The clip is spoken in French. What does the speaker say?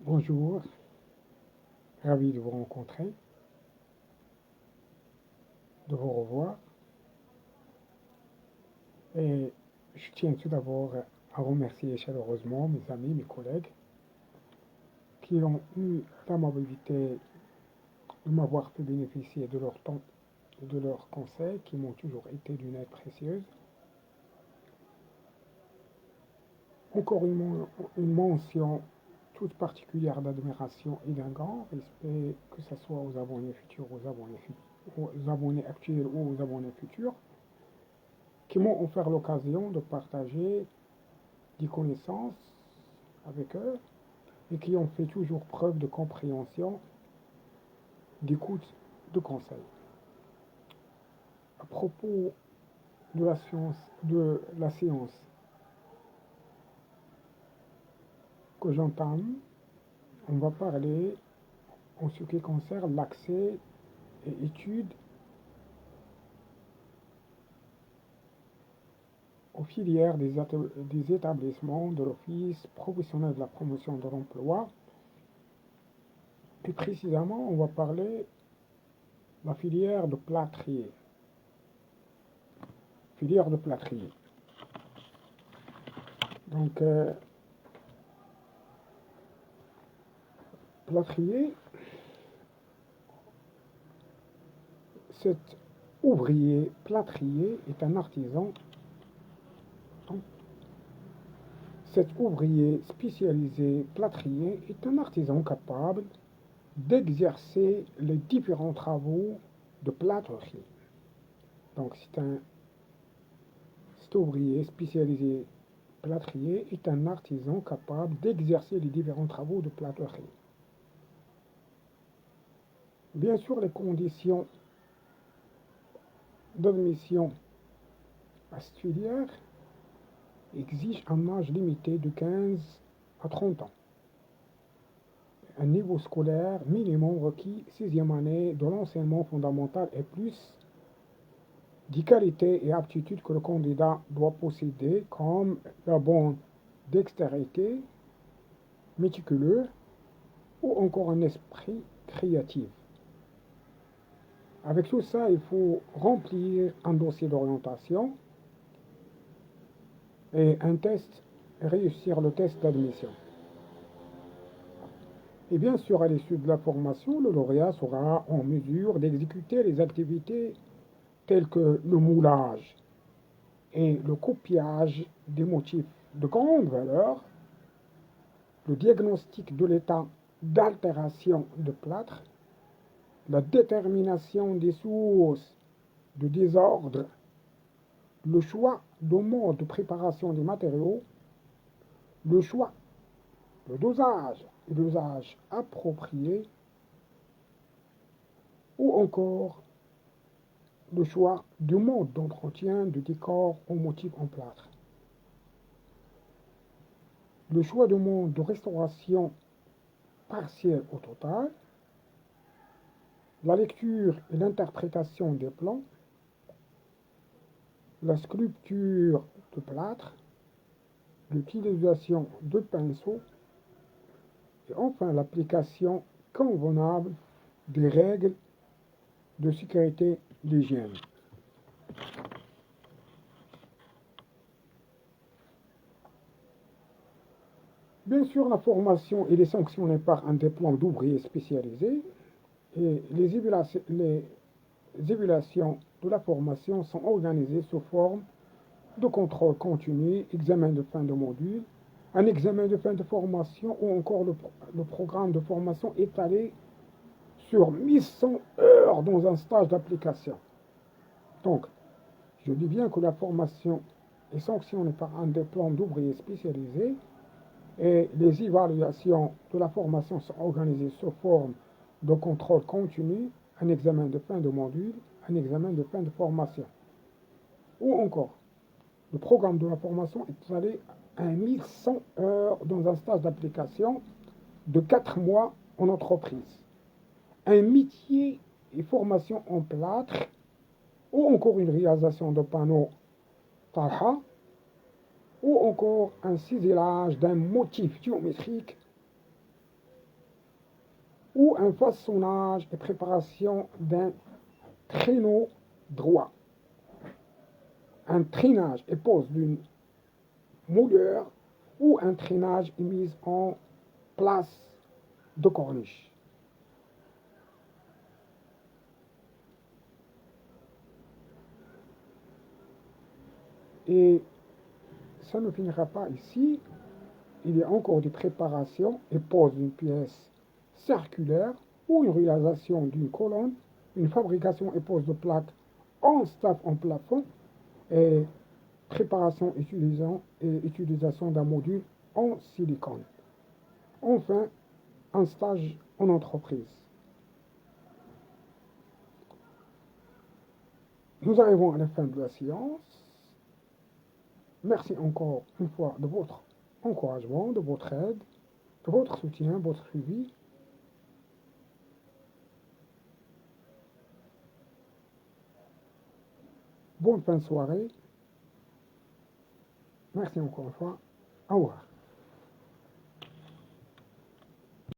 Bonjour, ravi de vous rencontrer, de vous revoir. Et je tiens tout d'abord à remercier chaleureusement mes amis, mes collègues qui ont eu l'amabilité de m'avoir fait bénéficier de leur temps et de leurs conseils qui m'ont toujours été d'une aide précieuse. Encore une mention toute particulière d'admiration et d'un grand respect, que ce soit aux abonnés futurs, aux abonnés actuels ou aux abonnés futurs, qui m'ont offert l'occasion de partager des connaissances avec eux et qui ont fait toujours preuve de compréhension, d'écoute, de conseil. À propos de la séance que j'entame, on va parler en ce qui concerne l'accès et études aux filières des établissements de l'Office professionnel de la promotion de l'emploi. Plus précisément, on va parler de la filière de plâtrier. Filière de plâtrier. Donc, plâtrier, cet ouvrier plâtrier est un artisan. Cet ouvrier spécialisé plâtrier est un artisan capable d'exercer les différents travaux de plâtrerie. Donc, cet ouvrier spécialisé plâtrier est un artisan capable d'exercer les différents travaux de plâtrerie. Bien sûr, les conditions d'admission à cette filière exigent un âge limité de 15 à 30 ans. Un niveau scolaire minimum requis 6e année de l'enseignement fondamental et plus des qualités et aptitudes que le candidat doit posséder, comme la bonne dextérité, méticuleux ou encore un esprit créatif. Avec tout ça, il faut remplir un dossier d'orientation et un test, et réussir le test d'admission. Et bien sûr, à l'issue de la formation, le lauréat sera en mesure d'exécuter les activités telles que le moulage et le copiage des motifs de grande valeur, le diagnostic de l'état d'altération de plâtre, la détermination des sources de désordre, le choix de mode de préparation des matériaux, le choix, le dosage et l'usage approprié, ou encore le choix du mode d'entretien du décor au motif en plâtre. Le choix du mode de restauration partielle au total, la lecture et l'interprétation des plans, la sculpture de plâtre, l'utilisation de pinceaux et enfin l'application convenable des règles de sécurité d'hygiène. Bien sûr, la formation est sanctionnée par un diplôme d'ouvrier spécialisé et les évaluations de la formation sont organisées sous forme de contrôle continu, examen de fin de module, un examen de fin de formation ou encore le programme de formation étalé sur 1100 heures dans un stage d'application. Donc, je dis bien que la formation est sanctionnée par un diplôme d'ouvrier spécialisé et les évaluations de la formation sont organisées sous forme de contrôle continu, un examen de fin de module, un examen de fin de formation. Ou encore, le programme de la formation est allé à 1100 heures dans un stage d'application de 4 mois en entreprise. Un métier et formation en plâtre, ou encore une réalisation de panneaux Talha, ou encore un ciselage d'un motif géométrique ou un façonnage et préparation d'un traîneau droit, un traînage et pose d'une mouleur ou un traînage et mise en place de corniche. Et ça ne finira pas ici. Il y a encore des préparations et pose d'une pièce circulaire ou une réalisation d'une colonne, une fabrication et pose de plaques en staff en plafond et préparation et utilisation d'un module en silicone. Enfin, un stage en entreprise. Nous arrivons à la fin de la séance. Merci encore une fois de votre encouragement, de votre aide, de votre soutien, votre suivi. Bonne fin de soirée. Merci encore une fois. Au revoir.